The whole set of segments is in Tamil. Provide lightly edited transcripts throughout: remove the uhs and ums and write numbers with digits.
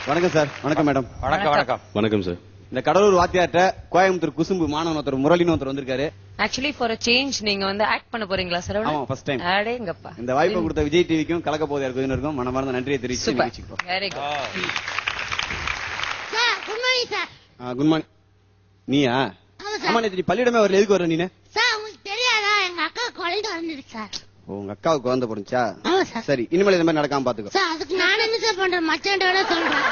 வணக்கம் சார். வணக்கம் மேடம். வணக்கம் வணக்கம் வணக்கம் சார். இந்த கடலூர் வாத்தியார்ட்ட கோயம்புத்தூர் குசும்பு மாணவன் ஒருத்தர் முரளின்னு ஒருத்தர் வந்திருக்காரு. ஆக்சுவலி ஃபார் சேஞ்ச் நீங்க வந்து ஆக்ட் பண்ண போறீங்களா சார்? ஆமா, ஃபர்ஸ்ட் டைம். அடேங்கப்பா. இந்த வாய்ப்பை கொடுத்த விஜய் டிவிக்கும் கலக்க போதையா இருக்கும் மனமார்ந்த நன்றியை தெரிவிச்சு நிகழ்ச்சிக்கிறோம். Very good. Sir good morning sir. Good morning. நீயா? ஆமா, நேத்து பள்ளியிடமே வரல, எதுக்கு வர நீ? சார் உங்களுக்கு தெரியாதா, எங்க அக்கா குழந்தை வந்துருக்கு சார். உங்க அக்காவுக்கு குழந்தை போடுச்சா? ஆமா சார். சரி, இனிமேல் இந்த மாதிரி நடக்காம பாத்துக்கோ. சார் அதுக்கு நான் என்ன சார் பண்றேன், மச்சான்ட சொல்றேன்.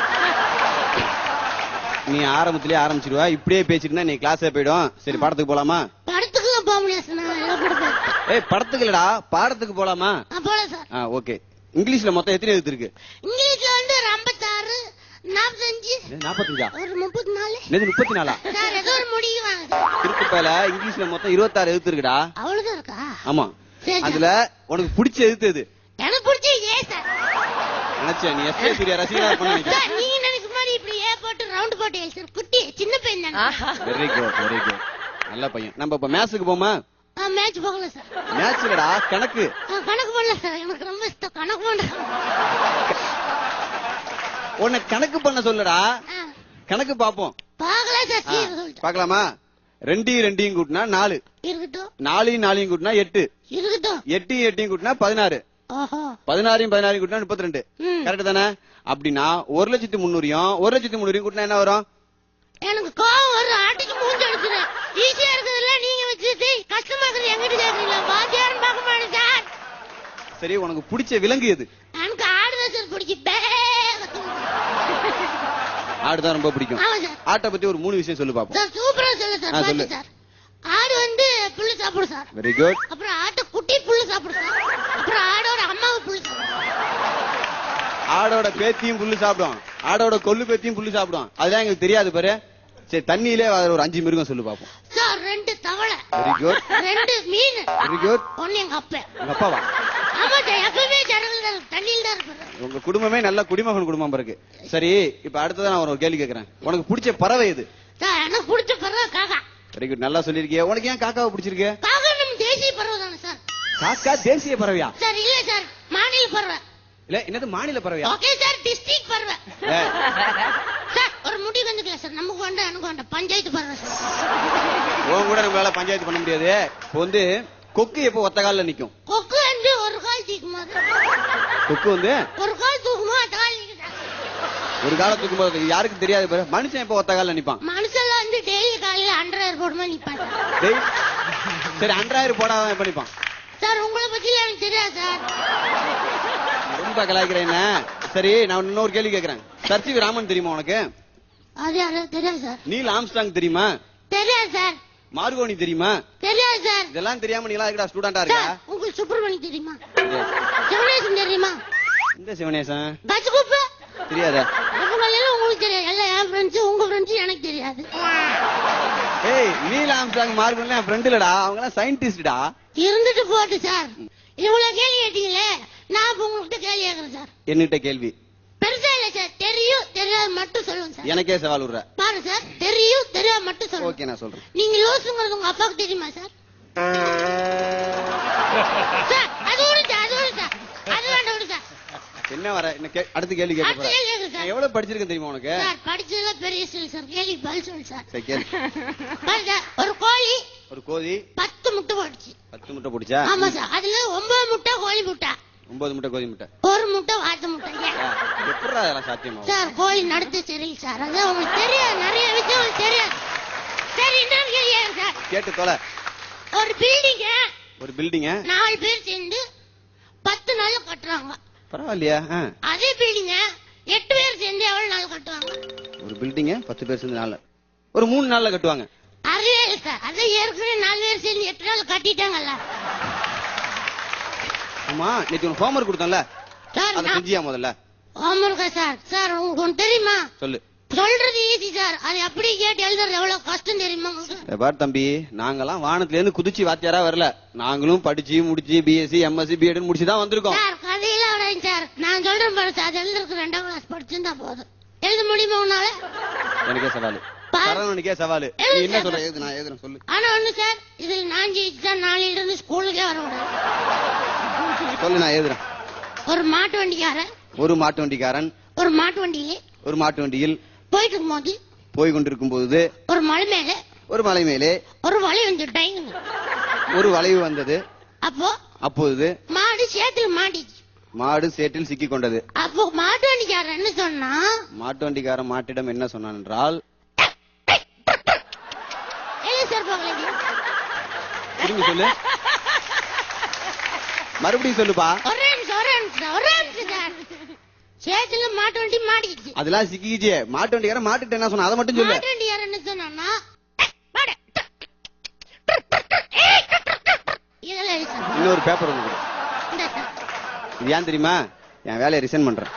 நீ ஆரம்பத்திலேயே ஆரம்பிச்சிருவா, இப்படியே பேசிட்டு இருந்தா நீ கிளாஸே போயிடும். சரி, படத்துக்கு போலாமா? படத்துக்கு போக முடியாது சார். ஏய், படத்துக்கு இல்லடா, பாடத்துக்கு போலாமா? போல சார். ஓகே. இங்கிலீஷ்ல மொத்தம் எத்தனை எழுத்து இருக்கு? இங்கிலீஷ்ல வந்து 56, 45, 45, ஒரு 34. என்னது 34? சார் ஏதோ ஒரு முடிவு வாங்க. திருப்பல இங்கிலீஷ்ல மொத்தம் 26 எழுத்து இருக்குடா. அவ்வளவுதான் இருக்கா? ஆமா. அதுல உனக்கு பிடிச்ச எழுத்து எது? எனக்கு பிடிச்ச ஏ சார். நினைச்சேன் நீ எஸ்ஏ சூர்யா ரசிகரா இருப்பேன்னு. சார் நீங்க நினைக்கிற மாதிரி இப்படி ஏ போட்டு ரவுண்ட் போட்டு எழுது குட்டி சின்ன பையன் தானே. Very good, very good. நல்ல பையன். நம்ம இப்ப மேட்ச்க்கு போமா? மேட்ச் போகல சார். மேட்ச் இல்லடா, கணக்கு. கணக்கு பண்ணல சார், எனக்கு ரொம்ப இஷ்டம் கணக்கு பண்ண. உன்னை கணக்கு பண்ண சொல்லுடா. கணக்கு பாப்போம். பாக்கல சார். பாக்கலாமா? 2 2 கூட்டினா 4. இருக்கட்டும். 4 4 கூட்டினா 8. இருக்கட்டும். 8 8 கூட்டினா 16. 16 16 கூட்டினா 32. கரெக்ட் தானே? அப்படின்னா 1,300,000 1,300,000 கூட்டினா என்ன வரும்? எனக்கு கோவம் வரும், ஆட்டுக்கு மூஞ்சி அடிச்சுது. ஈஸியா இருக்குதுல்ல, நீங்க வச்சுட்டு கஷ்டமா இருக்குது எங்கிட்ட கேக்குறீங்களா? வாத்தியாரும் பார்க்க மாட்டேன் சார். சரி, உனக்கு பிடிச்ச விலங்கு எது? எனக்கு ஆடுதான் சார் பிடிக்கும். ஆடுதான் ரொம்ப பிடிக்கும். ஆட்டை பத்தி ஒரு 3 விஷயம் சொல்லு பாப்போம். சார் சூப்பரா சொல்லு சார். பாத்து சார். ஆடு வந்து புல்லு சாப்பிடும் சார். Very good. அப்புறம் ஆட்டு குட்டி புல்லு சாப்பிடும் சார். அப்புறம் ஆடோட அம்மாவும் புல்லு சாப்பிடும். ஆடோட பேத்தியும் புல்லு சாப்பிடும், ஆடோட கொள்ளு பேத்தியும் புல்லு சாப்பிடும். அதெல்லாம் எங்களுக்கு தெரியாது பாரு. சரி, தண்ணியிலே ஒரு 5 மிருகம் சொல்லு பாப்போம். சார் 2 தவளை. Very good. 2 மீன். Very good. ஒன்னு எங்க அப்பா. உங்க அப்பாவா? ஆமா சார், எப்பவுமே ஜனங்கள் தண்ணியில் தான் இருப்பாரு. உங்க குடும்பமே நல்ல குடிமகன் குடும்பம் இருக்கு. சரி, இப்ப அடுத்ததான் நான் ஒரு கேள்வி கேக்குறேன். உனக்கு பிடிச்ச பறவை எது? சார் எனக்கு பிடிச்ச பறவை காக்கா. வெரி குட், நல்லா சொல்லிருக்கிய. உனக்கு ஏன் காக்காவை பிடிச்சிருக்கு? காக்கா நம்ம தேசிய பறவை தானே சார். காக்கா தேசிய பறவையா? சார் இல்ல சார், மாநில பறவை. இல்ல, என்னது மாநில பறவையா? ஓகே சார், டிஸ்ட்ரிக்ட் பறவை. சார் ஒரு முடிவு வந்துக்கலாம் சார், நமக்கு வேண்டாம் எனக்கு வேண்டாம், பஞ்சாயத்து பறவை சார். உன் கூட நம்மளால பஞ்சாயத்து பண்ண முடியாது. இப்போ வந்து கொக்கு எப்போ ஒத்த கால்ல நிக்கும்? கொக்கு வந்து ஒரு கால் தூக்குமா? கொக்கு வந்து ஒரு கால் தூக்குமா, அந்த கால் நிக்குதா? ஒரு கால தூக்கும் போது யாருக்கும் தெரியாது பாரு. மனுஷன் எப்போ ஒத்த கால்ல நிப்பான்? மனுஷன் வந்து டெய்லி காலையில 100 போடுமா நிப்பான். சரி, 100 போடாம எப்ப நிப்பான்? சார் உங்களை பத்தி எனக்கு தெரியாது சார். ரொம்ப கலாய்க்கிறேன் என்ன? சரி, நான் இன்னொரு கேள்வி கேக்குறேன். சர்ச்சிவி ராமன் தெரியுமா உனக்கு? அது யாரு? தெரியாது சார். நீல் ஆம்ஸ்டாங் தெரியுமா? தெரியாது சார். மார்கோனி தெரியுமா? தெரியாது சார். இதெல்லாம் தெரியாம நீங்களா இருக்கா ஸ்டூடெண்டா இருக்கா? உங்களுக்கு சுப்பிரமணி தெரியுமா? சிவனேசன் தெரியுமா? இந்த சிவனேசன் பஸ் குப்பு தெரியாதா? எல்லாம் உங்களுக்கு தெரியாது. எல்லாம் என் ஃப்ரெண்ட்ஸ், உங்க ஃப்ரெண்ட்ஸ் எனக்கு தெரியாது. ஏய், நீல் ஆம்ஸ்டாங் மார்கோனி என் ஃப்ரெண்ட் இல்லடா, அவங்க எல்லாம் சயின்டிஸ்டா. இருந்துட்டு போட்டு சார். இவ்வளவு கேள்வி கேட்டீங்களே, நான் இப்ப உங்ககிட்ட கேள்வி கேட்கறேன் சார். என்னகிட்ட கேள்வி பெருசா இல்ல சார், தெரியும் தெரியாது மட்டும் சொல்லுங்க சார். எனக்கே சவால் விடுற பாரு சார், தெரியும் தெரியாது மட்டும் சொல்லுங்க. ஓகே, நான் சொல்றேன். நீங்க லூசுங்கிறது உங்க அப்பாவுக்கு தெரியுமா சார்? சார் அது விடுங்க, அது விடுங்க, அது வேண்டாம் விடுங்க. என்ன வர அடுத்த கேள்வி கேட்க போறேன். எவ்வளவு படிச்சிருக்கேன் தெரியுமா உனக்கு? சார் படிச்சது பெரிய விஷயம் சார். கேள்வி பதில் சொல்லு சார். சரி, கேளு. பாருங்க, ஒரு கோழி 10 முட்டை போட்டுச்சு. 10 முட்டை போட்டுச்சா? ஆமா சார். அதுல 9 முட்டை கோழி முட்டை, 9 முட்டை கோழி முட்டை, 1 முட்டை வாத்து முட்டை. எப்படா அதெல்லாம் சாத்தியமா? சார் கோழி நடத்து சரி சார். அது உங்களுக்கு தெரியாது, நிறைய விஷயம் உங்களுக்கு தெரியாது. சரி, இன்னொரு கேள்வி சார். கேட்டு தொலை. ஒரு பில்டிங்க 4 பேர் சேர்ந்து 10 நாள்ல கட்டுறாங்க. பரவாயில்லையா? அதே பில்டிங்க 8 பேர் சேர்ந்து எவ்வளவு நாள் கட்டுவாங்க? ஒரு பில்டிங்க 10 பேர் சேர்ந்து நாள்ல ஒரு 3 நாள்ல கட்டுவாங்க. அறிவே இல்ல சார். அது ஏற்கனவே 4 பேர் சேர்ந்து 8 நாள் கட்டிட்டாங்கல்ல. ஆமா, நேத்து உனக்கு ஹோம்வொர்க் கொடுத்தேன்ல, சார் அத செஞ்சியா முதல்ல? Homework sir. சார் உங்களுக்கு ஒன்று தெரியுமா? சொல்லு. சொல்றது ஈஸி சார், அது அப்படி கேட்டு எழுதுறது எவ்வளவு கஷ்டம் தெரியுமா உங்களுக்கு? பார் தம்பி, நாங்கெல்லாம் வானத்துல இருந்து குதிச்சு வாத்தியாரா வரல. நாங்களும் படிச்சு முடிச்சு பிஎஸ்சி எம்எஸ்சி பிஎட் முடிச்சுதான் வந்திருக்கோம். சார் கதையில விடாங்க சார். நான் சொல்றேன் பாரு சார், அது எழுதுறதுக்கு 2ஆம் கிளாஸ் படிச்சிருந்தா போதும். எழுத முடியுமா உன்னால? எனக்கே சவாலு. சரவணனுக்கே சவாலு. நீ என்ன சொல்ற? எழுது, நான் எழுதுறேன், சொல்லு. ஆனா ஒண்ணு சார், இதுல நான் ஜெயிச்சா நாளையில இருந்து ஸ்கூலுக்கே வரக்கூடாது. சொல்லு, நான் எழுதுறேன். ஒரு மாட்டு வண்டிக்காரன் ஒரு மாட்டு வண்டிக்காரன் ஒரு மாட்டு வண்டியிலே ஒரு மாட்டு வண்டியில் போயிட்டு இருக்கும்போது போய் கொண்டிருக்கும் போது ஒரு மலை மேல ஒரு மலை மேலே ஒரு வலை வந்துட்டாங்க. ஒரு வளைவு வந்தது. அப்போ அப்போது மாடு சேத்துல மாட்டிச்சு. மாடு சேற்றில் சிக்கிக் கொண்டது. அப்போ மாட்டு வண்டிக்காரன் என்ன சொன்னா, மாட்டு வண்டிக்காரன் மாட்டிடம் என்ன சொன்னான் என்றால், திரும்பி சொல்லு, மறுபடியும் சொல்லுப்பா. சேத்துல மாட்டு வண்டி மாட்டிக்கிச்சு. அதெல்லாம் சிக்கிச்சு. மாட்டு வண்டிக்காரன் மாட்டுட்டு என்ன சொன்னா அதை மட்டும் சொல்லு. மாட்டு வண்டிக்காரன் என்ன சொன்னா, இன்னொரு பேப்பர் ஒண்ணு கொடு. இது ஏன் தெரியுமா? என் வேலையை ரிசைன் பண்றேன்.